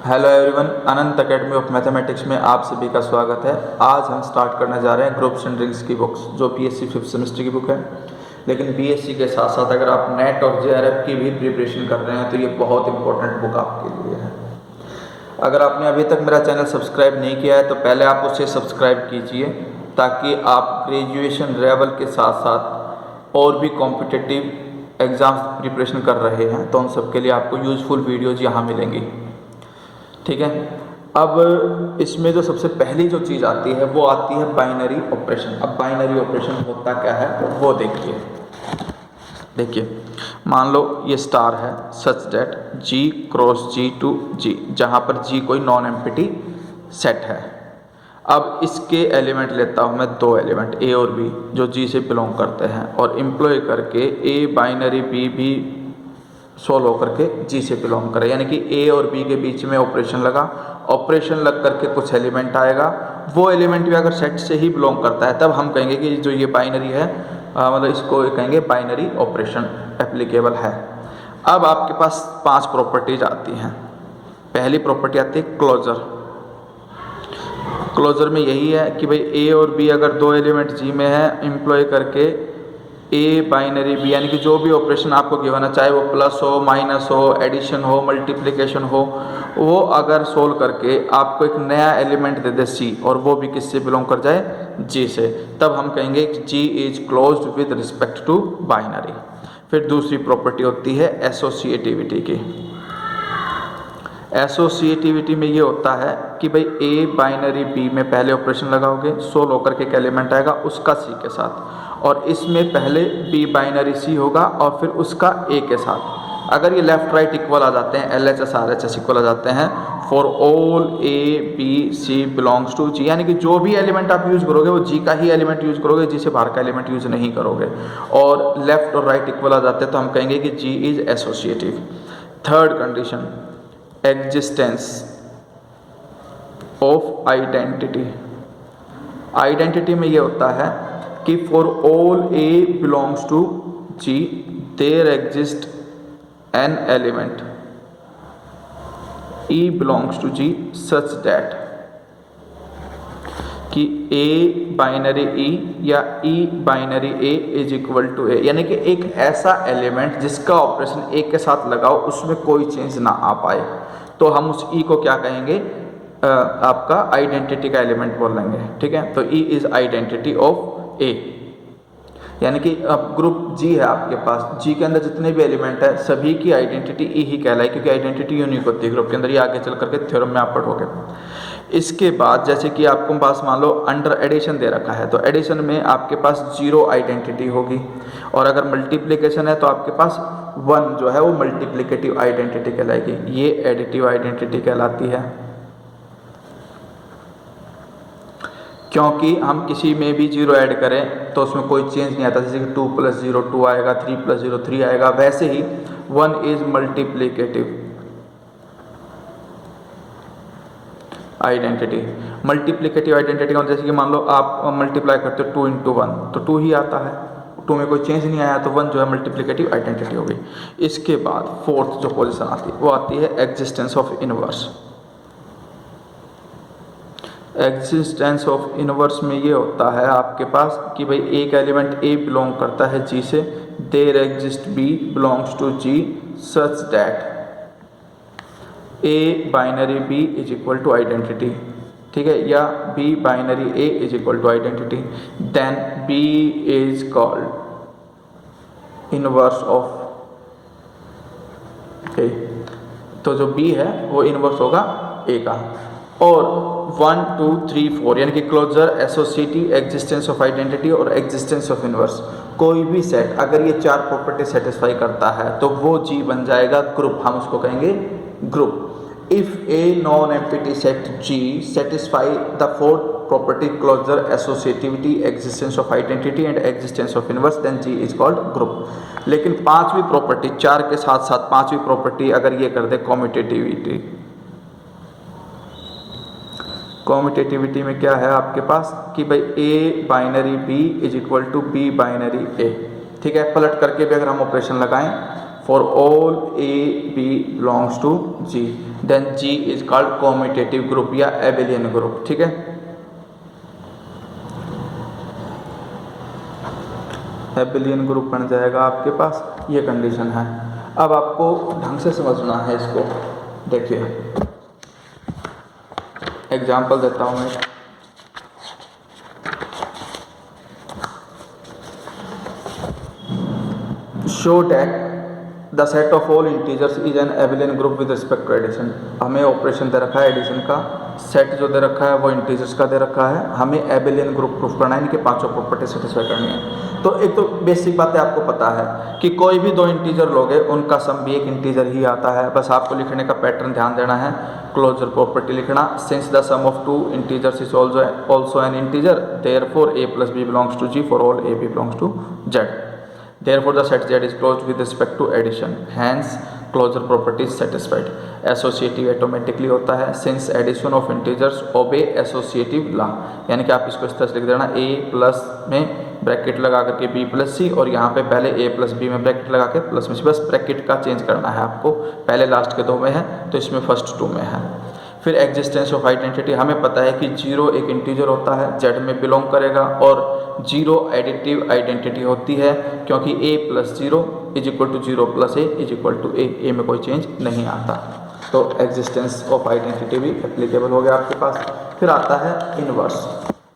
Hello everyone, Anant academy of mathematics में आप सभी का स्वागत है। आज हम स्टार्ट करने जा रहे हैं ग्रुप्स एंड रिंग्स की बुक्स, जो बीएससी फिफ्थ सेमेस्टर की बुक है। लेकिन बीएससी के साथ साथ अगर आप नेट और जेआरएफ की भी प्रिपरेशन कर रहे हैं तो ये बहुत इंपॉर्टेंट बुक आपके लिए है। अगर आपने अभी तक मेरा चैनल सब्सक्राइब नहीं किया है तो पहले आप उसे सब्सक्राइब कीजिए, ताकि आप ग्रेजुएशन लेवल के साथ साथ और भी कॉम्पिटिटिव एग्ज़ाम्स प्रिपरेशन कर रहे हैं तो उन सब के लिए आपको यूज़फुल वीडियोज़ यहाँ मिलेंगी। ठीक है। अब इसमें जो सबसे पहली जो चीज़ आती है वो आती है बाइनरी ऑपरेशन। अब बाइनरी ऑपरेशन होता क्या है वो देखिए, मान लो ये स्टार है such that G cross G to G, जहाँ पर G कोई नॉन एम्प्टी सेट है। अब इसके एलिमेंट लेता हूँ मैं, दो एलिमेंट A और B जो G से बिलोंग करते हैं, और एम्प्लॉय करके A बाइनरी B भी सोल्व होकर के G से बिलोंग करे, यानी कि A और B के बीच में ऑपरेशन लगा। ऑपरेशन लग करके कुछ एलिमेंट आएगा, वो एलिमेंट भी अगर सेट से ही बिलोंग करता है तब हम कहेंगे कि जो ये बाइनरी है, मतलब इसको कहेंगे बाइनरी ऑपरेशन एप्लीकेबल है। अब आपके पास 5 प्रॉपर्टीज आती हैं। पहली प्रॉपर्टी आती है क्लोजर। क्लोजर में यही है कि भाई A और B अगर दो एलिमेंट G में है, एम्प्लॉय करके A बाइनरी B, यानी कि जो भी ऑपरेशन आपको गिवन है, चाहे वो प्लस हो, माइनस हो, एडिशन हो, मल्टीप्लिकेशन हो, वो अगर सोल्व करके आपको एक नया एलिमेंट दे दे C, और वो भी किससे बिलोंग कर जाए, G से, तब हम कहेंगे कि G is closed with respect to binary. फिर दूसरी प्रॉपर्टी होती है एसोसिएटिविटी की। एसोसिएटिविटी में ये होता है कि भाई A बाइनरी B में पहले ऑपरेशन लगाओगे, सोल्व होकर के एक एलिमेंट आएगा उसका C के साथ, और इसमें पहले B बाइनरी C होगा और फिर उसका A के साथ। अगर ये लेफ्ट राइट इक्वल आ जाते हैं, LHS RHS इक्वल आ जाते हैं, for all A B C belongs to G, यानी कि जो भी एलिमेंट आप यूज़ करोगे वो G का ही एलिमेंट यूज़ करोगे, G से बाहर का एलिमेंट यूज़ नहीं करोगे, और लेफ्ट और राइट इक्वल आ जाते हैं तो हम कहेंगे कि G is associative. Third condition, existence of identity. Identity में ये होता है कि for all A belongs to G there exist an element E belongs to G such that कि A बाइनरी E या E binary A is equal to A, यानी कि एक ऐसा एलिमेंट जिसका ऑपरेशन A के साथ लगाओ उसमें कोई चेंज ना आ पाए, तो हम उस E को क्या कहेंगे, आपका आइडेंटिटी का एलिमेंट बोल लेंगे। ठीक है, तो E is identity of A, यानी कि अब ग्रुप G है आपके पास, G के अंदर जितने भी एलिमेंट है सभी की आइडेंटिटी E ही कहलाई, क्योंकि आइडेंटिटी यूनिक होती है ग्रुप के अंदर। ये आगे चल करके थ्योरम में आप पढ़ोगे। इसके बाद जैसे कि आपको पास मान लो अंडर एडिशन दे रखा है, तो एडिशन में आपके पास 0 आइडेंटिटी होगी, और अगर मल्टीप्लिकेशन है तो आपके पास 1 जो है वो मल्टीप्लिकेटिव आइडेंटिटी कहलाएगी। ये एडिटिव आइडेंटिटी कहलाती है, क्योंकि हम किसी में भी 0 ऐड करें तो उसमें कोई चेंज नहीं आता। जैसे कि 2 + 0 2 आएगा, 3 + 0 3 आएगा, वैसे ही 1 is multiplicative identity. Multiplicative identity का जैसे कि मान लो आप मल्टीप्लाई करते हो 2 × 1 तो 2 ही आता है, 2 में कोई चेंज नहीं आया तो 1 जो है मल्टीप्लिकेटिव आइडेंटिटी हो गई। इसके बाद फोर्थ जो पोजीशन आती है वो आती है existence of inverse. Existence of inverse में ये होता है आपके पास कि भाई एक एलिमेंट A बिलोंग करता है G से, there exist B belongs to G such that A binary B is equal to identity. ठीक है, या B binary A is equal to identity, then B is called inverse of A। तो जो B है वो inverse होगा A का। और 1 2 3 4 यानी कि closure, associative, existence of identity और एग्जिस्टेंस ऑफ इनवर्स, कोई भी सेट अगर ये 4 प्रॉपर्टी सेटिस्फाई करता है तो वो G बन जाएगा ग्रुप, हम उसको कहेंगे group. If a non empty set G satisfy the 4 property closure, associativity, existence of identity and existence of inverse, then G is called group. लेकिन पांचवी प्रॉपर्टी, 4 के साथ साथ पांचवी प्रॉपर्टी अगर ये कर दे कॉम्यूटेटिविटी, कॉम्यूटेटिविटी में क्या है आपके पास कि भाई A binary B is equal to B binary A। ठीक है, पलट करके भी अगर हम ऑपरेशन लगाएं, for all A B belongs to G, then G is called commutative group या एबेलियन ग्रुप। ठीक है, एबेलियन ग्रुप बन जाएगा आपके पास, ये कंडीशन है। अब आपको ढंग से समझना है इसको। देखिए एग्जाम्पल देता हूँ मैं। Show that the set of all integers is an abelian group with respect to addition. हमें ऑपरेशन दे रखा है एडिशन का, सेट जो दे रखा है वो इंटीजर्स का दे रखा है, हमें एबेलियन ग्रुप प्रूफ करना है, इनके पांचों प्रॉपर्टी सेटिस्फाई करनी है। तो एक तो बेसिक बातें आपको पता है कि कोई भी दो इंटीजर लोगे उनका सम भी एक इंटीजर ही आता है। बस आपको लिखने का पैटर्न ध्यान देना है, क्लोजर प्रॉपर्टी लिखना, since the sum of two integers is also an integer therefore a plus B belongs to g for all a b belongs to z। Therefore, the set Z is closed with respect to addition. Hence, closure property is satisfied. Associative automatically होता है since addition of integers obey associative law। यानी कि आप इसको इस तरह से लिख देना a प्लस में ब्रैकेट लगा करके b प्लस सी, और यहाँ पे पहले a प्लस बी में ब्रैकेट लगा के प्लस में सी। बस ब्रैकेट का चेंज करना है आपको, पहले लास्ट के दो में है तो इसमें फर्स्ट टू में है। फिर एग्जिस्टेंस ऑफ आइडेंटिटी, हमें पता है कि जीरो एक इंटीजर होता है, जेड में बिलोंग करेगा, और जीरो एडिटिव आइडेंटिटी होती है क्योंकि a plus zero is equal to zero plus A is equal to A में कोई चेंज नहीं आता। तो एग्जिस्टेंस ऑफ आइडेंटिटी भी एप्लीकेबल हो गया आपके पास। फिर आता है इनवर्स।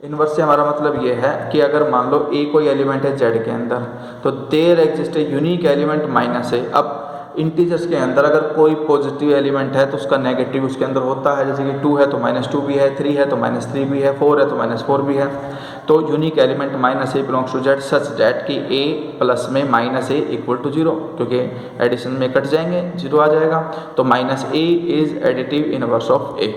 इनवर्स से हमारा मतलब ये है कि अगर मान लो a कोई एलिमेंट है z के अंदर, तो there exist a unique element minus A. अब इंटीजर्स के अंदर अगर कोई पॉजिटिव एलिमेंट है तो उसका नेगेटिव उसके अंदर होता है, जैसे कि 2 है तो -2 भी है, 3 है तो -3 भी है, 4 है तो -4 भी है। तो unique element minus A belongs to Z such that कि a प्लस में minus A equal to zero, क्योंकि एडिशन में कट जाएंगे, जीरो आ जाएगा। तो minus A is additive inverse of a।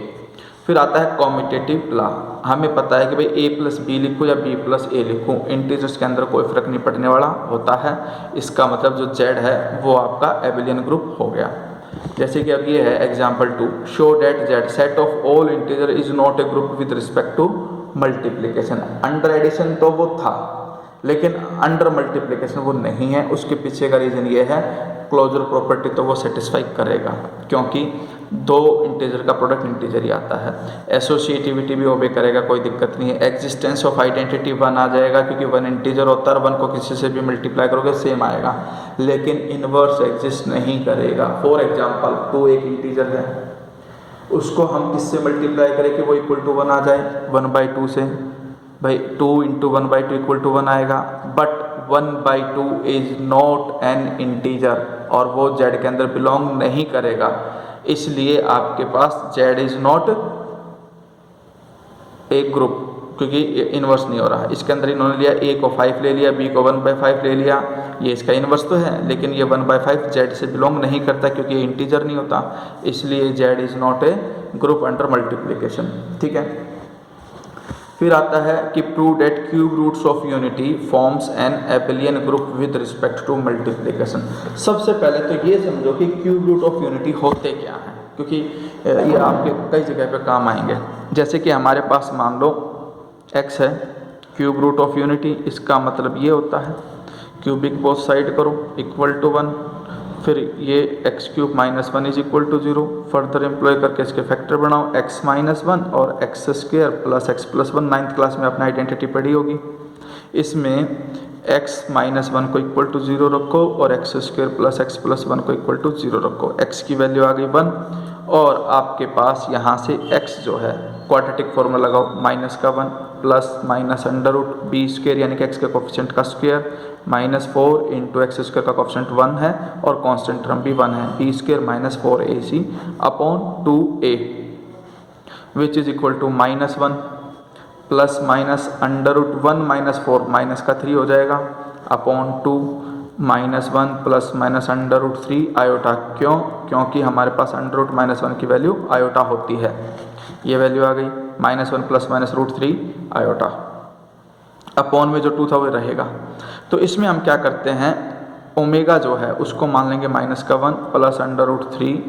फिर आता है कॉम्यूटेटिव लॉ। हमें पता है कि भाई a प्लस बी लिखूँ या b प्लस ए लिखूँ, इंटीजर्स के अंदर कोई फर्क नहीं पड़ने वाला होता है। इसका मतलब जो z है वो आपका एबेलियन ग्रुप हो गया। जैसे कि अब ये है example 2, show that z set of all integer is not a group with respect to multiplication. Under addition तो वो था, लेकिन अंडर मल्टीप्लिकेशन वो नहीं है। उसके पीछे का रीज़न ये है, क्लोजर प्रॉपर्टी तो वो सेटिस्फाई करेगा क्योंकि दो इंटीजर का प्रोडक्ट इंटीजर ही आता है। एसोसिएटिविटी भी ओबे करेगा, कोई दिक्कत नहीं है। एग्जिस्टेंस ऑफ आइडेंटिटी वन आ जाएगा क्योंकि वन इंटीजर होता है, वन को किसी से भी मल्टीप्लाई करोगे सेम आएगा, लेकिन इनवर्स एग्जिस्ट नहीं करेगा। फॉर एग्जाम्पल 2 एक इंटीजर है, उसको हम किससे मल्टीप्लाई करें कि वो इक्वल टू 1 आ जाए, 1/2 से। भाई 2 × 1/2 इक्वल टू 1 आएगा, but 1/2 is not an integer और वो z के अंदर बिलोंग नहीं करेगा, इसलिए आपके पास z is not a group, क्योंकि इन्वर्स नहीं हो रहा है। इसके अंदर इन्होंने लिया a को 5 ले लिया, b को 1/5 ले लिया, ये इसका इन्वर्स तो है, लेकिन ये 1/5 z से बिलोंग नहीं करता क्योंकि ये इंटीजर नहीं होता, इसलिए z is not a group under multiplication. ठीक है। फिर आता है कि prove that cube roots of unity forms an abelian group with respect to multiplication. सबसे पहले तो ये समझो कि क्यूब रूट ऑफ यूनिटी होते क्या हैं, क्योंकि ये आपके कई जगह पे काम आएंगे। जैसे कि हमारे पास मान लो x है, क्यूब रूट ऑफ यूनिटी, इसका मतलब ये होता है क्यूबिक बोथ साइड करो इक्वल टू 1, फिर ये x³ - 1 is equal to 0। Further employ करके इसके फैक्टर बनाओ, x - 1 और x² + x + 1। 9th क्लास में अपना आइडेंटिटी पढ़ी होगी। इसमें x - 1 को इक्वल टू 0 रखो और x² + x + 1 को इक्वल टू 0 रखो। x की वैल्यू आ गई 1 और आपके पास यहाँ से x जो है क्वाड्रेटिक फॉर्मूला लगाओ, -1 + (√b²) यानी कि x के कोफिशिएंट का स्क्वायर, -4 × x² का कोफिशिएंट 1 है और कांस्टेंट टर्म भी 1 है, b² - 4ac upon 2a which is equal to -1 + (√1 - 4) minus का 3 हो जाएगा अपॉन 2 -1 + (√3) आयोटा। क्यों? क्योंकि हमारे पास (√- 1) की वैल्यू आयोटा होती है। ये वैल्यू आ गई -1 + (√3) आयोटा, अपॉन में जो 2 था वो रहेगा। तो इसमें हम क्या करते हैं, ओमेगा जो है उसको मान लेंगे -1 + (√3),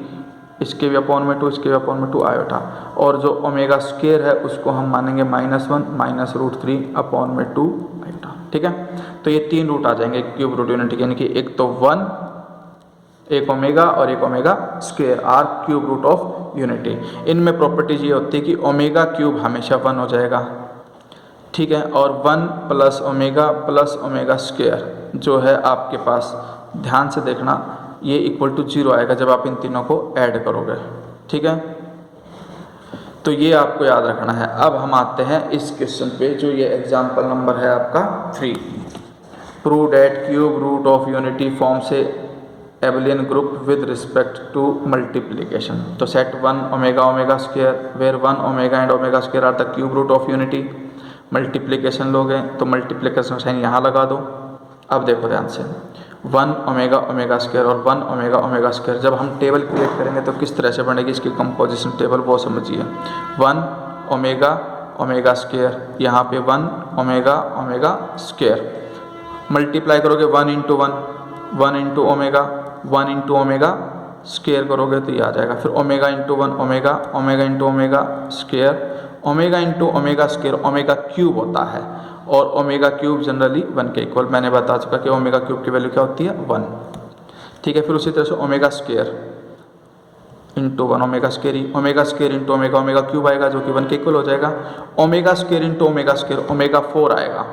इसके भी अपॉन में 2, इसके भी अपॉन में 2 आयोटा, और जो ओमेगा स्क्वायर है उसको हम मानेंगे -1 - (√3) अपॉन में 2 आयोटा। ठीक है। तो ये 3 रूट आ जाएंगे क्यूब रूट यूनिटी, यानी कि एक तो 1, एक ओमेगा और एक omega square are cube root of unity. इनमें प्रॉपर्टीज ये होती है कि ओमेगा क्यूब हमेशा 1 हो जाएगा, ठीक है, और 1 प्लस ओमेगा स्क्वायर जो है आपके पास, ध्यान से देखना, ये इक्वल टू 0 आएगा जब आप इन तीनों को ऐड करोगे, ठीक है। तो ये आपको याद रखना है। अब हम आते हैं इस क्वेश्चन पे, जो ये एग्जाम्पल नंबर है आपका 3। Prove that cube root of unity forms a abelian group with respect to multiplication. तो set 1 omega omega square where 1 omega and omega square are the cube root of unity. Multiplication लोगे तो multiplication sign यहाँ लगा दो। अब देखो ध्यान से, 1 ओमेगा ओमेगा स्क्वायर और 1 ओमेगा ओमेगा स्क्वायर, जब हम टेबल क्रिएट करेंगे तो किस तरह से बनेगी इसकी कंपोजिशन टेबल, वो समझिए। 1 ओमेगा ओमेगा स्क्वायर, यहाँ पे 1 ओमेगा ओमेगा स्क्वायर, मल्टीप्लाई करोगे 1 into 1, 1 into omega, 1 into omega square करोगे तो ये आ जाएगा। फिर omega into 1 omega, omega into omega square, omega into omega square omega cube होता है, और ओमेगा क्यूब जनरली 1 के इक्वल, मैंने बता चुका कि ओमेगा क्यूब की वैल्यू क्या होती है 1, ठीक है। फिर उसी तरह से omega square into 1 omega square into omega omega cube आएगा जो कि 1 के इक्वल हो जाएगा। Omega square into omega square omega 4 आएगा,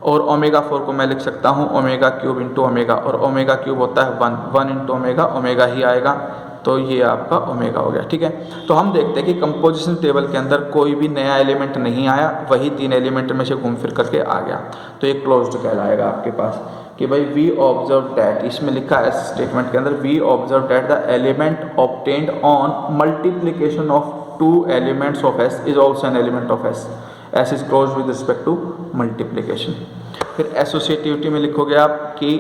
और ओमेगा 4 को मैं लिख सकता हूँ ओमेगा क्यूब इंटू ओमेगा, और ओमेगा क्यूब होता है 1, 1 इंटू ओमेगा ही आएगा, तो ये आपका ओमेगा हो गया, ठीक है। तो हम देखते हैं कि कंपोजिशन टेबल के अंदर कोई भी नया एलिमेंट नहीं आया, वही 3 एलिमेंट में से घूम फिर करके आ गया, तो ये क्लोज्ड कहलाएगा आपके पास कि भाई वी ऑब्जर्व डैट, इसमें लिखा है स्टेटमेंट के अंदर, we observe that the element obtained on multiplication of 2 elements of S is also an element of S, S is close with respect to multiplication. फिर एसोसिएटिविटी में लिखोगे आप कि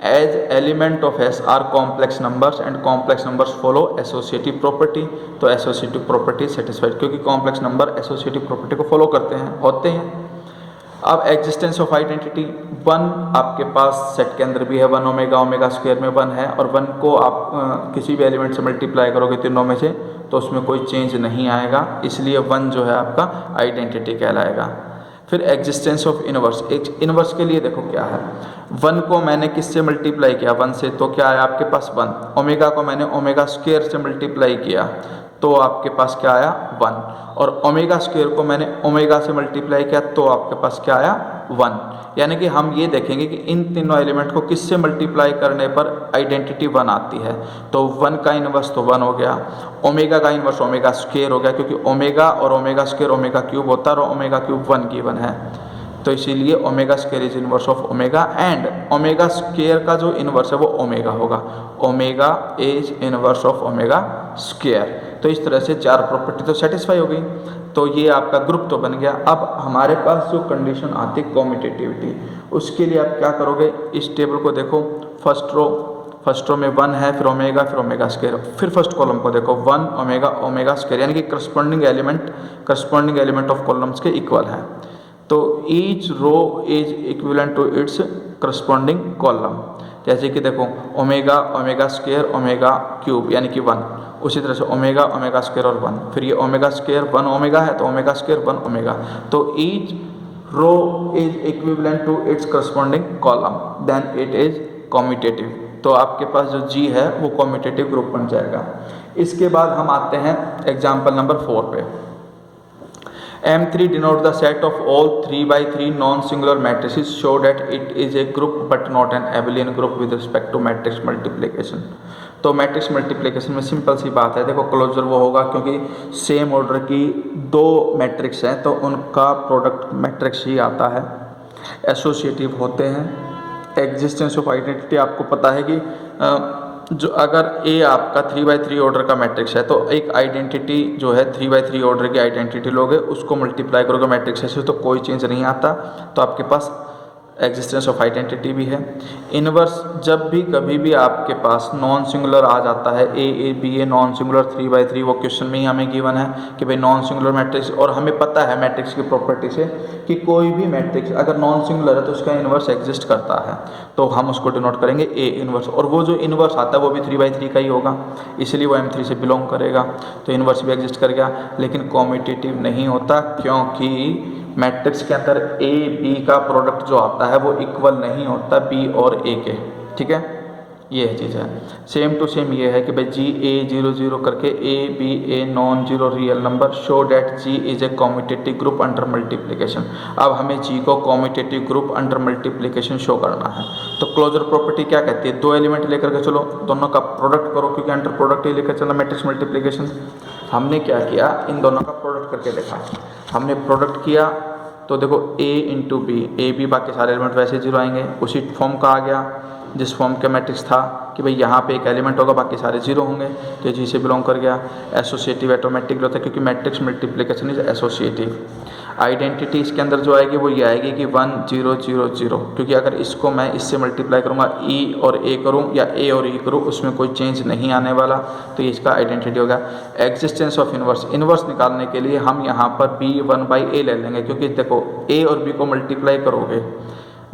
as element of S are complex numbers and complex numbers follow associative property, तो associative property satisfied, क्योंकि complex number associative property को follow करते हैं, होते हैं। अब एग्जिस्टेंस ऑफ आइडेंटिटी, 1 आपके पास सेट के अंदर भी है, 1 ओमेगा ओमेगा स्क्वायर में 1 है, और 1 को आप किसी भी एलिमेंट से मल्टीप्लाई करोगे तीनों में से तो उसमें कोई चेंज नहीं आएगा, इसलिए 1 जो है आपका आइडेंटिटी कहलाएगा। फिर एग्जिस्टेंस ऑफ इनवर्स, इनवर्स के लिए देखो क्या है, 1 को मैंने किससे मल्टीप्लाई किया 1 से, तो क्या आया आपके पास 1, ओमेगा को मैंने ओमेगा स्क्वायर से मल्टीप्लाई किया तो आपके पास क्या आया 1, और ओमेगा स्क्वायर को मैंने ओमेगा से मल्टीप्लाई किया तो आपके पास क्या आया 1। यानी कि हम ये देखेंगे कि इन तीनों एलिमेंट को किससे मल्टीप्लाई करने पर आइडेंटिटी 1 आती है, तो 1 का इन्वर्स तो 1 हो गया, ओमेगा का इन्वर्स ओमेगा स्क्वायर हो गया, क्योंकि ओमेगा और ओमेगा स्क्वायर ओमेगा क्यूब होता है, और ओमेगा क्यूब 1 की 1 है, तो इसीलिए omega square is inverse of omega, and omega square का जो इन्वर्स है वो ओमेगा होगा, omega is inverse of omega square. तो इस तरह से 4 प्रॉपर्टी तो सेटिस्फाई हो गई, तो ये आपका ग्रुप तो बन गया। अब हमारे पास जो कंडीशन आती है कॉम्यूटेटिविटी, उसके लिए आप क्या करोगे, इस टेबल को देखो, फर्स्ट रो में 1 है, फिर ओमेगा स्क्वायर, फिर फर्स्ट कॉलम को देखो 1 ओमेगा स्क्वायर, यानी कि करस्पॉन्डिंग एलिमेंट ऑफ कॉलम्स के इक्वल है, तो each row is equivalent to its corresponding column. जैसे कि देखो ओमेगा स्क्वायर ओमेगा क्यूब यानी कि 1, उसी तरह से ओमेगा स्क्वायर और 1, फिर ये ओमेगा स्क्वायर 1 ओमेगा है तो ओमेगा स्क्वायर 1 ओमेगा, तो each row is equivalent to its corresponding column, then it is commutative. तो आपके पास जो G है वो कॉम्यूटेटिव ग्रुप बन जाएगा। इसके बाद हम आते हैं एग्जाम्पल नंबर 4 पे। M3 denote the set of all 3x3 non-singular matrices, show that it is a group but not an abelian group with respect to matrix multiplication। तो मैट्रिक्स मल्टीप्लिकेशन में सिंपल सी बात है, देखो क्लोजर वो होगा क्योंकि same order की 2 matrix हैं तो उनका प्रोडक्ट मैट्रिक्स ही आता है, एसोसिएटिव होते हैं। एग्जिस्टेंस ऑफ आइडेंटिटी आपको पता है कि जो अगर A आपका 3x3 ऑर्डर का मैट्रिक्स है तो एक आइडेंटिटी जो है 3x3 ऑर्डर की आइडेंटिटी लोगे, उसको मल्टीप्लाई करोगे मैट्रिक्स से तो कोई चेंज नहीं आता, तो आपके पास एग्जिस्टेंस ऑफ आइडेंटिटी भी है। इनवर्स, जब भी कभी भी आपके पास नॉन सिंगुलर आ जाता है, A B A non singular 3x3, वो क्वेश्चन में ही हमें गिवन है कि भाई नॉन सिंगुलर मैट्रिक्स, और हमें पता है मैट्रिक्स की प्रॉपर्टी से कि कोई भी मैट्रिक्स अगर नॉन सिंगुलर है तो उसका इनवर्स एग्जिस्ट करता है, तो हम उसको डिनोट करेंगे ए इनवर्स, और वो जो इनवर्स आता है वो भी 3x3 का ही होगा, इसलिए वो M3 से बिलोंग करेगा, तो इनवर्स भी एग्जिस्ट कर गया। लेकिन कॉम्यूटेटिव नहीं होता क्योंकि मैट्रिक्स के अंदर A B का प्रोडक्ट जो आता है वो इक्वल नहीं होता B और A के, ठीक है। ये चीज़ है। सेम टू सेम ये है कि भाई जी ए 0 0 करके A B A non zero real number show that G is a commutative group under multiplication. अब हमें जी को commutative group under multiplication show करना है। तो क्लोजर प्रॉपर्टी क्या कहती है, दो एलिमेंट लेकर के चलो, दोनों का प्रोडक्ट करो, क्योंकि अंडर प्रोडक्ट ही लेकर चला मैट्रिक्स मल्टीप्लिकेशन। हमने क्या किया, इन दोनों का प्रोडक्ट करके देखा। हमने प्रोडक्ट किया तो देखो a into B, A B बाकी सारे एलिमेंट वैसे जीरो आएंगे, उसी फॉर्म का आ गया जिस फॉर्म के मैट्रिक्स था कि भाई यहाँ पे एक एलिमेंट होगा बाकी सारे जीरो होंगे, तो जी से बिलोंग कर गया। एसोसिएटिव ऑटोमेटिक होता है क्योंकि matrix multiplication is associative. Identity इसके अंदर जो आएगी वो ये आएगी कि 1 0 0 0, क्योंकि अगर इसको मैं इससे मल्टीप्लाई करूँगा ई और ए करूँ या ए और ई करूँ उसमें कोई चेंज नहीं आने वाला, तो ये इसका आइडेंटिटी होगा। एग्जिस्टेंस ऑफ इनवर्स, इनवर्स निकालने के लिए हम यहाँ पर बी 1/a ले लेंगे, क्योंकि देखो ए और बी को मल्टीप्लाई करोगे,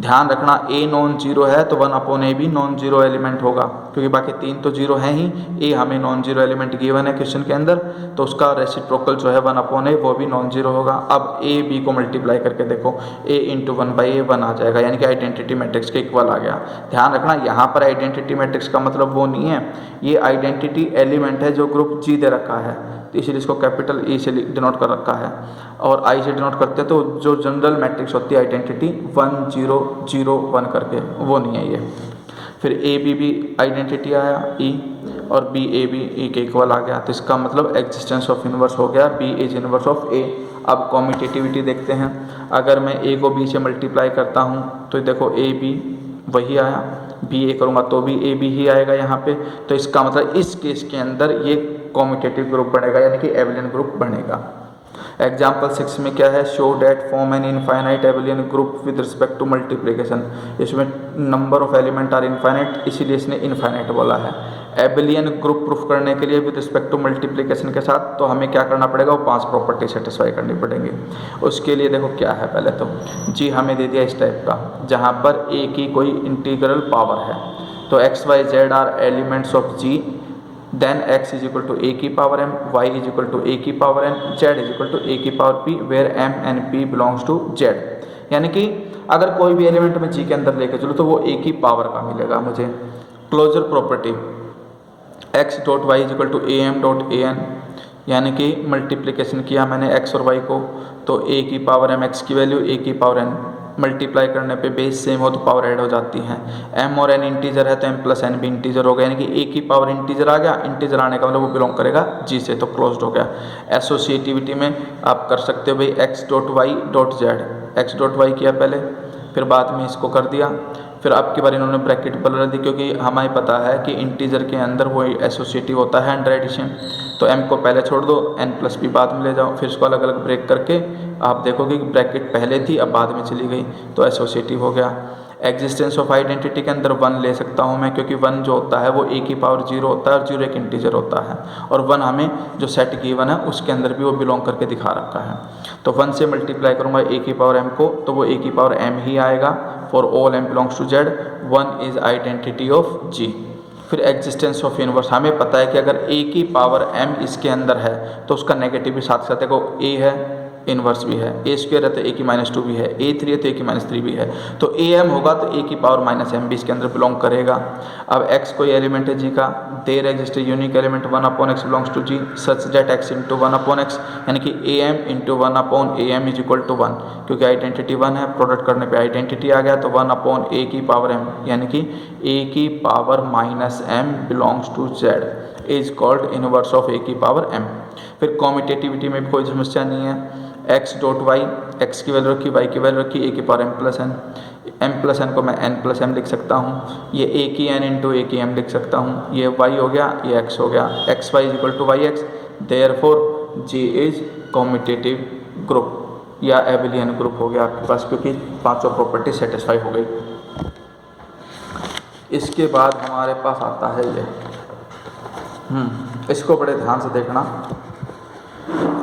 ध्यान रखना ए नॉन जीरो है तो 1/a भी नॉन जीरो एलिमेंट होगा, क्योंकि बाकी तीन तो जीरो हैं ही, ए हमें नॉन जीरो एलिमेंट गिवन है क्वेश्चन के अंदर, तो उसका रेसिप्रोकल जो है 1/a वो भी नॉन जीरो होगा। अब ए बी को मल्टीप्लाई करके देखो, a इंटू 1/a 1 आ जाएगा, यानी कि आइडेंटिटी मैट्रिक्स के इक्वल आ गया। ध्यान रखना यहाँ पर आइडेंटिटी मैट्रिक्स का मतलब वो नहीं है, ये आइडेंटिटी एलिमेंट है जो ग्रुप जी दे रखा है, तो इसीलिए इसको कैपिटल ई से डिनोट कर रखा है और आई से डिनोट करते हैं, तो जो जनरल मैट्रिक्स होती है आइडेंटिटी 1 0 0 1 करके, वो नहीं है ये। फिर ए बी भी आइडेंटिटी आया ई, और बी ए बी ई के इक्वल आ गया, तो इसका मतलब एग्जिस्टेंस ऑफ इनवर्स हो गया बी इज इनवर्स ऑफ ए। अब कॉम्यूटेटिविटी देखते हैं, अगर मैं ए को बी से मल्टीप्लाई करता हूँ तो देखो ए बी वही आया, बी ए करूँगा तो भी ए बी ही आएगा यहाँ पे, तो इसका मतलब इस केस के अंदर ये कॉम्यूटेटिव ग्रुप बनेगा, यानी कि एबेलियन ग्रुप बनेगा। एग्जाम्पल 6 में क्या है, show that form an infinite abelian group with respect to multiplication. इसमें number of element are infinite, इसीलिए इसने इनफाइनाइट बोला है। एबेलियन ग्रुप प्रूफ करने के लिए विद रिस्पेक्ट टू मल्टीप्लिकेशन के साथ तो हमें क्या करना पड़ेगा, वो 5 प्रॉपर्टी सेटिस्फाई करनी पड़ेंगी। उसके लिए देखो क्या है, पहले तो जी हमें दे दिया इस टाइप का, जहाँ पर ए की कोई इंटीग्रल पावर है, तो X Y Z are elements of G, then x is equal to A की power m, y is equal to A की power n, z is equal to A की power p, where m and p belongs to z। यानी कि अगर कोई भी element में g के अंदर लेकर चलो तो वो a की पावर का मिलेगा मुझे। Closure property x dot Y is equal to A M dot A N, यानी कि मल्टीप्लिकेशन किया मैंने x और y को, तो a की पावर m, x की वैल्यू a की पावर n, मल्टीप्लाई करने पे बेस सेम हो तो पावर ऐड हो जाती है। m और n इंटीजर है तो m प्लस n भी इंटीजर हो गया, यानी कि a की पावर इंटीजर आ गया, इंटीजर आने का मतलब वो बिलोंग करेगा g से, तो क्लोज्ड हो गया। एसोसिएटिविटी में आप कर सकते हो भाई x dot Y dot Z, X dot Y किया पहले, फिर बाद में इसको कर दिया, फिर आपकी बार इन्होंने ब्रैकेट बदल दी, क्योंकि हमें पता है कि इंटीजर के अंदर वो एसोसिएटिव होता है अंडर एडिशन, तो m को पहले छोड़ दो, n प्लस p बाद में ले जाओ, फिर इसको अलग अलग ब्रेक करके आप देखोगे कि ब्रैकेट पहले थी अब बाद में चली गई, तो एसोसिएटिव हो गया। एग्जिस्टेंस ऑफ आइडेंटिटी के अंदर 1 ले सकता हूँ मैं, क्योंकि 1 जो होता है वो a की पावर 0 होता है और 0 एक इंटीजर होता है, और 1 हमें जो सेट गिवन है उसके अंदर भी वो बिलोंग करके दिखा रखा है, तो 1 से मल्टीप्लाई करूँगा a की पावर m को, तो वो a की पावर m ही आएगा। For all m belongs to z, 1 is identity of g। फिर एग्जिस्टेंस ऑफ इनवर्स, हमें पता है कि अगर a की पावर m इसके अंदर है तो उसका नेगेटिव भी साथ साथ देखो a है, इनवर्स भी है, ए स्क्वायर है तो a की -2 भी है, a3 है तो a की -3 भी है, तो am होगा तो a की पावर -m भी इसके अंदर बिलोंग करेगा। अब x कोई एलिमेंट है g का, there exist unique element 1/x belongs to g such that x into 1/x, यानी कि am into 1/am is equal to 1, क्योंकि आइडेंटिटी 1 है, प्रोडक्ट करने पे आइडेंटिटी आ गया, तो 1/a की पावर m, यानी कि a की power -m belongs to z is called inverse of a की पावर m। फिर कॉम्यूटेटिविटी में भी कोई समस्या नहीं है, x डॉट वाई, एक्स की वैल्यू रखी, y की वैल्यू रखी, a की पावर m प्लस n को मैं n प्लस m लिख सकता हूँ, ये a की n इंटू a की m लिख सकता हूँ, ये y हो गया, ये x हो गया, X Y is equal to Y X, therefore g is commutative group या एबेलियन ग्रुप हो गया आपके पास, क्योंकि पांचों प्रॉपर्टी सेटिस्फाई हो गई। इसके बाद हमारे पास आता है ये, इसको बड़े ध्यान से देखना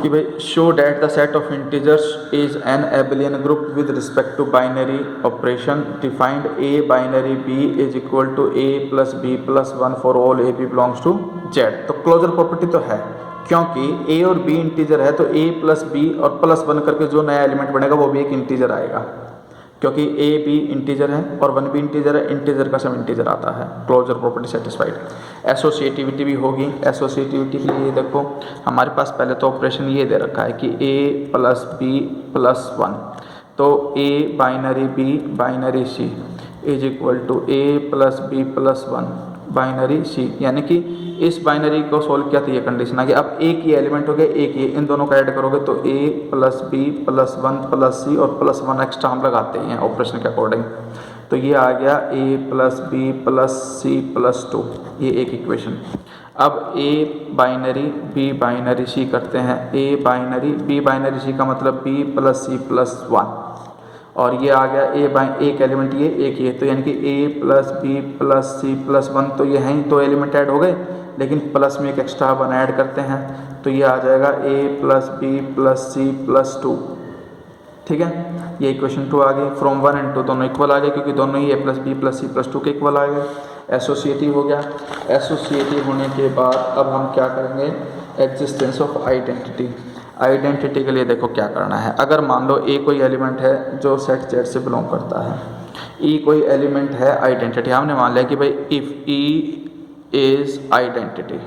कि भाई show that the set of integers is an abelian group with respect to binary operation defined a binary b is equal to a plus b plus 1 for all a b belongs to z। तो closure property तो है, क्योंकि a और b integer है तो a plus b और plus 1 करके जो नया एलिमेंट बनेगा वो भी एक इंटीजर आएगा, क्योंकि ए बी इंटीजर है और 1 भी इंटीजर है, इंटीजर का सम इंटीजर आता है, क्लोजर प्रॉपर्टी सेटिस्फाइड। एसोसिएटिविटी भी होगी। एसोसिएटिविटी के लिए देखो हमारे पास पहले तो ऑपरेशन ये दे रखा है कि ए प्लस बी प्लस 1, तो A binary B binary C is equal to A plus B plus 1 binary C, यानी कि इस बाइनरी को सोल्व किया तो ये कंडीशन आ गई। अब एक ही एलिमेंट हो गया, एक ही, इन दोनों का ऐड करोगे तो ए प्लस बी प्लस 1 प्लस सी और प्लस 1 एक्स्ट्रा हम लगाते हैं ऑपरेशन के अकॉर्डिंग, तो ये आ गया A plus B plus C plus 2, ये एक इक्वेशन। अब A binary B binary C करते हैं, A binary B binary C का मतलब बी प्लस सी प्लस 1, और ये आ गया ए बाई एक एलिमेंट ये एक ये, तो यानी कि A plus B plus C plus 1, तो ये हैं दो एलिमेंट ऐड हो गए, लेकिन प्लस में एक एक्स्ट्रा 1 ऐड करते हैं, तो ये आ जाएगा A plus B plus C plus 2, ठीक है। ये इक्वेशन 2 आ गई। फ्रॉम 1 एंड 2 दोनों इक्वल आ गए, क्योंकि दोनों ही A plus B plus C plus 2 के इक्वल आ गए। एसोसिएटिव हो गया। एसोसिएटिव होने के बाद अब हम क्या करेंगे, एग्जिस्टेंस ऑफ आइडेंटिटी। आइडेंटिटी के लिए देखो क्या करना है, अगर मान लो ए कोई एलिमेंट है जो सेट जेड से बिलोंग करता है, ई कोई एलिमेंट है, आइडेंटिटी हमने मान लिया कि भाई if E is identity,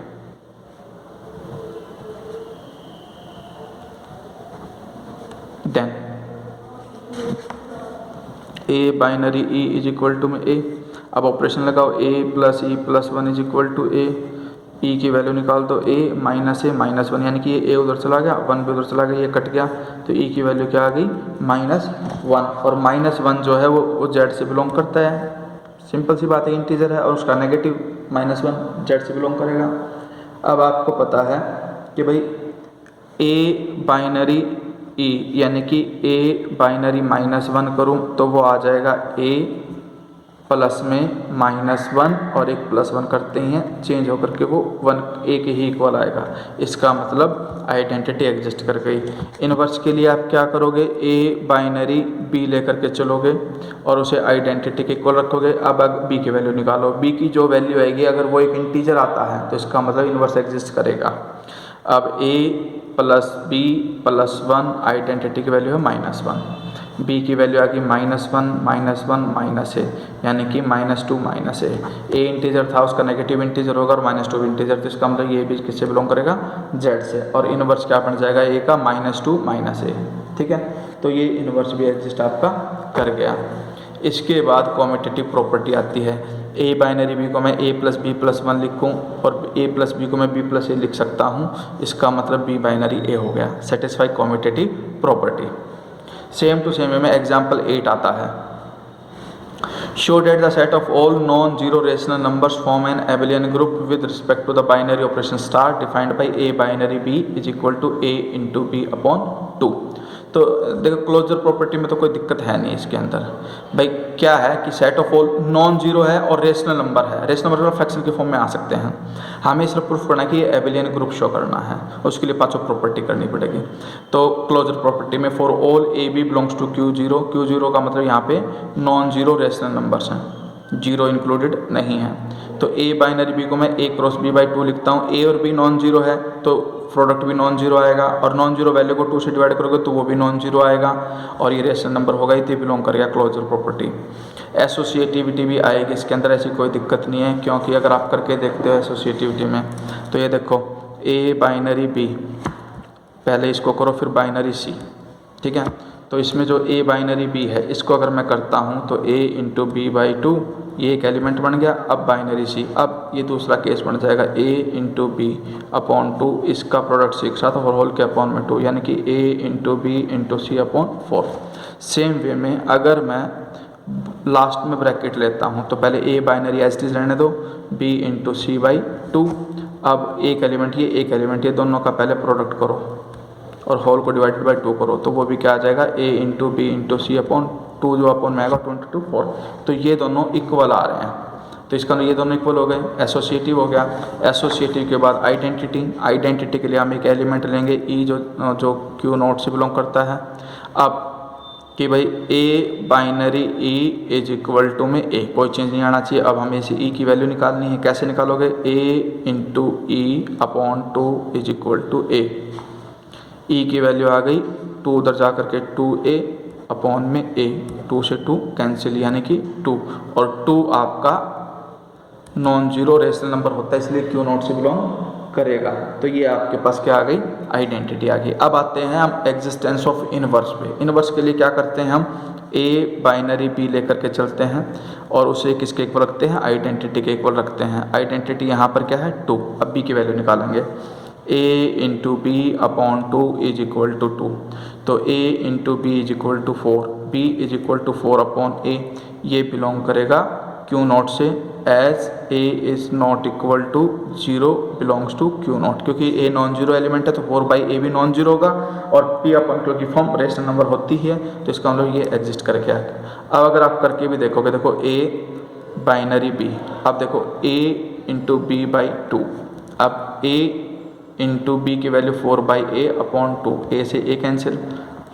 then A binary E is equal to में ए। अब ऑपरेशन लगाओ, A plus E plus 1 is equal to A, E की वैल्यू निकाल दो ए माइनस 1, यानी कि ये ए उधर चला गया, 1 भी उधर चला गया, ये कट गया, तो ई की वैल्यू क्या आ गई -1, और -1 जो है वो जेड से बिलोंग करता है, सिंपल सी बात है, इंटीजर है और उसका नेगेटिव -1 जेड से बिलोंग करेगा। अब आपको पता है कि भाई ए बाइनरी ई यानी कि ए बाइनरी -1 करूँ तो वो आ जाएगा ए प्लस में -1 और एक +1 करते ही हैं चेंज होकर के वो 1 ए के ही इक्वल आएगा, इसका मतलब आइडेंटिटी एग्जिस्ट कर गई। इनवर्स के लिए आप क्या करोगे, ए बाइनरी बी लेकर के चलोगे और उसे आइडेंटिटी के इक्वल रखोगे। अब बी की वैल्यू निकालो, बी की जो वैल्यू आएगी अगर वो एक इंटीजर आता है तो इसका मतलब इनवर्स एग्जिस्ट करेगा। अब ए प्लस बी प्लस 1 आइडेंटिटी की वैल्यू है -1, बी की वैल्यू आ गई -1 -1 -a, यानी कि -2 -a। ए इंटीजर था उसका नेगेटिव इंटीजर होगा और -2 भी इंटीजर, तो इसका मतलब ये भी किससे बिलोंग करेगा, जेड से, और इनवर्स क्या बन जाएगा ए का -2 -a, ठीक है। तो ये इनवर्स भी एग्जिस्ट आपका कर गया। इसके बाद कॉम्यूटेटिव प्रॉपर्टी आती है, ए बाइनरी बी को मैं ए प्लस बी प्लस 1 लिखूँ और ए प्लस बी को मैं बी प्लस ए लिख सकता हूँ, इसका मतलब बी बाइनरी ए हो गया, satisfy commutative property. Same to same में एग्जाम्पल 8 आता है, show that the set of all non zero rational numbers form an abelian group with respect to the binary operation star defined by A binary B is equal to A into B upon 2। तो देखो closure property में तो कोई दिक्कत है नहीं इसके अंदर, भाई क्या है कि set of all non zero है और रेशनल नंबर है, रेशनल नंबर फ्रैक्शन के फॉर्म में आ सकते हैं, हमें सिर्फ प्रूफ करना है कि ये एबेलियन ग्रुप शो करना है, उसके लिए 5 प्रॉपर्टी करनी पड़ेगी। तो क्लोजर प्रॉपर्टी में for all A B belongs to Q0 का मतलब यहाँ पे नॉन जीरो रेशनल नंबर्स हैं, जीरो इंक्लूडेड नहीं है। तो ए बाइनरी बी को मैं ए क्रॉस बी बाई 2 लिखता हूँ, ए और बी नॉन जीरो है तो प्रोडक्ट भी नॉन जीरो आएगा, और नॉन जीरो वैल्यू को 2 से डिवाइड करोगे तो वो भी नॉन जीरो आएगा, और ये रेशनल नंबर होगा, ये बिलोंग करेगा क्लोजर प्रॉपर्टी। एसोसिएटिविटी भी आएगी इसके अंदर, ऐसी कोई दिक्कत नहीं है, क्योंकि अगर आप करके देखते हो एसोसिएटिविटी में तो ये देखो ए बाइनरी बी, पहले इसको करो फिर बाइनरी सी, ठीक है। तो इसमें जो ए बाइनरी बी है इसको अगर मैं करता हूँ तो ए इंटू बी बाई 2, ये एक एलिमेंट बन गया। अब बाइनरी सी, अब ये दूसरा केस बन जाएगा ए इंटू बी अपॉन 2, इसका प्रोडक्ट सी के साथ और होल के अपॉन में 2, यानी कि ए इंटू बी इंटू सी अपॉन 4। सेम वे में अगर मैं लास्ट में ब्रैकेट लेता हूँ तो पहले A binary as it is रहने दो, बी इंटू सी बाई 2, अब एक एलिमेंट ये दोनों का पहले प्रोडक्ट करो और होल को डिवाइडेड बाई 2 करो, तो वो भी क्या आ जाएगा ए इंटू बी इंटू सी अपॉन 2, जो अपॉन में आएगा 22 4। तो ये दोनों इक्वल आ रहे हैं, तो इसका ये दोनों इक्वल हो गए। एसोसिएटिव हो गया। एसोसिएटिव के बाद आइडेंटिटी के लिए हम एक एलिमेंट लेंगे ई जो Q0 से बिलोंग करता है। अब कि भाई A binary E is equal to में ए, कोई चेंज नहीं आना चाहिए। अब हमें इसे ई की वैल्यू निकालनी है, कैसे निकालोगे, A into E upon 2 is equal to A, E की वैल्यू आ गई 2 उधर जा करके 2a अपॉन में a, 2 से 2 कैंसिल यानी कि 2, और 2 आपका नॉन जीरो रेशनल नंबर होता है इसलिए क्यू नॉट से बिलोंग करेगा। तो ये आपके पास क्या आ गई, आइडेंटिटी आ गई। अब आते हैं हम एग्जिस्टेंस ऑफ इनवर्स पे। इनवर्स के लिए क्या करते हैं हम, ए बाइनरी बी लेकर के चलते हैं और उसे किसके इक्वल रखते हैं, आइडेंटिटी के इक्वल रखते हैं। आइडेंटिटी यहाँ पर क्या है 2, अब बी की वैल्यू निकालेंगे, A into B upon 2 is equal to 2, तो A into B is equal to 4, B is equal to 4 upon A, ये बिलोंग करेगा क्यू नॉट से, as A is not equal to 0 belongs to Q not, क्योंकि A non zero element है तो 4/a भी non zero होगा और p अपन क्योंकि फॉर्म रेशनल नंबर होती है तो इसका मतलब ये एग्जिस्ट करके आएगा। अब अगर आप करके भी देखोगे, देखो a बाइनरी b, अब देखो a इंटू बी बाई 2, अब a इंटू बी की वैल्यू 4/a अपॉन 2, a से a कैंसिल,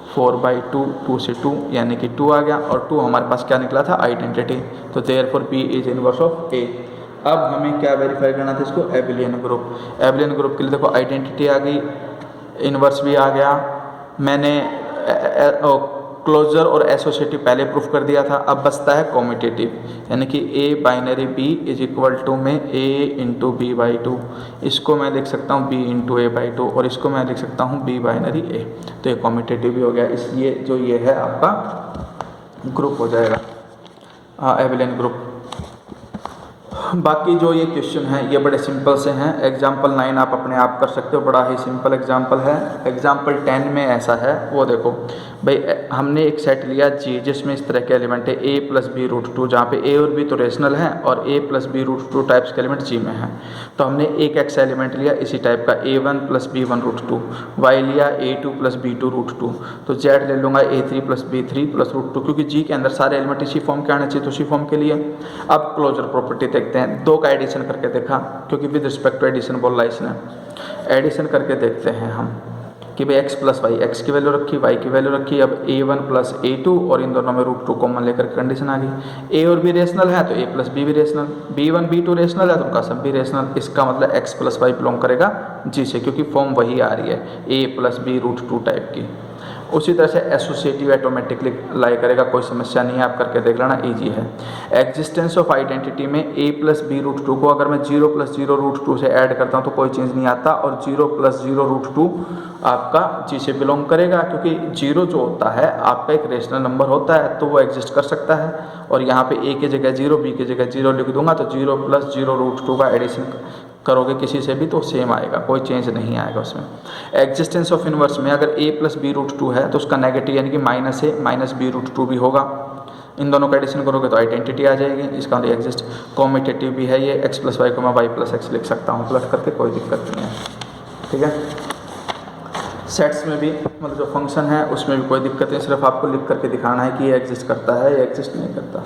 4/2, 2 से 2 यानी कि 2 आ गया, और 2 हमारे पास क्या निकला था, आइडेंटिटी, तो therefore B is inverse of A। अब हमें क्या वेरीफाई करना था इसको, एबिलियन ग्रुप। एबिलियन ग्रुप के लिए देखो आइडेंटिटी आ गई, इनवर्स भी आ गया, मैंने क्लोजर और एसोसिएटिव पहले प्रूफ कर दिया था। अब बचता है कॉम्यूटेटिव, यानी कि A binary B is equal to में A इंटू बी बाई 2, इसको मैं लिख सकता हूँ B इंटू A बाई 2 और इसको मैं लिख सकता हूँ B बाइनरी A, तो ये कॉम्यूटेटिव भी हो गया, इसलिए जो ये है आपका ग्रुप हो जाएगा, एबिलियन ग्रुप। बाकी जो ये क्वेश्चन हैं ये बड़े सिंपल से हैं। एग्जाम्पल 9 आप अपने आप कर सकते हो, बड़ा ही सिंपल एग्जाम्पल है। एग्जाम्पल 10 में ऐसा है, वो देखो भाई, हमने एक सेट लिया जी जिसमें इस तरह के एलिमेंट है a प्लस बी रूट 2, जहाँ पे a और b तो रेशनल हैं और a plus B root 2 types के एलिमेंट जी में हैं। तो हमने एक x एलिमेंट लिया इसी टाइप का a1 plus b1 root 2, y लिया a2 प्लस b2 रूट 2, तो z ले लूँगा a3 plus b3 plus root 2, क्योंकि जी के अंदर सारे एलिमेंट इसी फॉर्म के आने चाहिए तो उसी फॉर्म के लिए। अब क्लोजर प्रॉपर्टी देखते हैं, 2 का एडिशन करके देखा, क्योंकि विद रिस्पेक्ट टू एडिशन बोला इसने, एडिशन करके देखते हैं हम कि भाई x प्लस वाई, एक्स की वैल्यू रखी, y की वैल्यू रखी, अब a1 प्लस a2 और इन दोनों में रूट 2 कॉमन लेकर कंडीशन आ गई। a और b रेशनल है तो a प्लस b भी रेशनल, b1 b2 रेशनल है तो उनका सब भी रेशनल, इसका मतलब x प्लस वाई बिलोंग करेगा g से, क्योंकि फॉर्म वही आ रही है a plus B root 2 type की। उसी तरह से एसोसिएटिव ऑटोमेटिकली लाई करेगा, कोई समस्या नहीं है, आप करके देख लेना, ईजी है। एग्जिस्टेंस ऑफ आइडेंटिटी में a प्लस बी रूट 2 को अगर मैं 0 प्लस 0 रूट 2 से ऐड करता हूँ तो कोई चेंज नहीं आता, और 0 प्लस 0 रूट 2 आपका जी से बिलोंग करेगा, क्योंकि 0 जो होता है आपका एक रेशनल नंबर होता है तो वो एग्जिस्ट कर सकता है, और यहाँ पे a की जगह 0, b की जगह 0 लिख दूंगा तो 0 प्लस 0 रूट 2 का एडिशन करोगे किसी से भी तो सेम आएगा, कोई चेंज नहीं आएगा उसमें। एग्जिस्टेंस ऑफ इनवर्स में अगर a प्लस बी रूट 2 है तो उसका नेगेटिव यानी कि minus a minus B root 2 भी होगा, इन दोनों का एडिशन करोगे तो आइडेंटिटी आ जाएगी, इसका मतलब एग्जिस्ट। कॉम्यूटेटिव भी है ये, x प्लस वाई को मैं y प्लस एक्स लिख सकता हूँ प्लस करके, कोई दिक्कत नहीं है, ठीक है। सेट्स में भी मतलब जो फंक्शन है उसमें भी कोई दिक्कत नहीं, सिर्फ आपको लिख करके दिखाना है कि ये एग्जिस्ट करता है या एग्जिस्ट नहीं करता,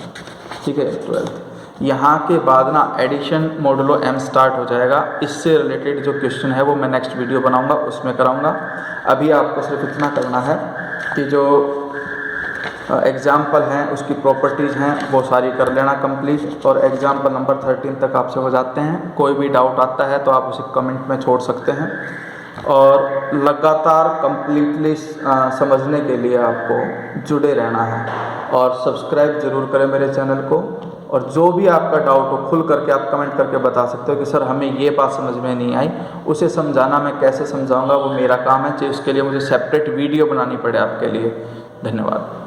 ठीक है। 12 यहाँ के बाद ना एडिशन मॉडुलो m स्टार्ट हो जाएगा, इससे रिलेटेड जो क्वेश्चन है वो मैं नेक्स्ट वीडियो बनाऊंगा उसमें कराऊंगा। अभी आपको सिर्फ इतना करना है कि जो एग्जाम्पल हैं उसकी प्रॉपर्टीज़ हैं वो सारी कर लेना कंप्लीट, और एग्जाम्पल नंबर 13 तक आपसे हो जाते हैं। कोई भी डाउट आता है तो आप उसे कमेंट में छोड़ सकते हैं, और लगातार कंप्लीटली समझने के लिए आपको जुड़े रहना है, और सब्सक्राइब ज़रूर करें मेरे चैनल को, और जो भी आपका डाउट हो खुल करके आप कमेंट करके बता सकते हो कि सर हमें ये बात समझ में नहीं आई, उसे समझाना मैं कैसे समझाऊंगा वो मेरा काम है, चाहे उसके लिए मुझे सेपरेट वीडियो बनानी पड़े आपके लिए। धन्यवाद।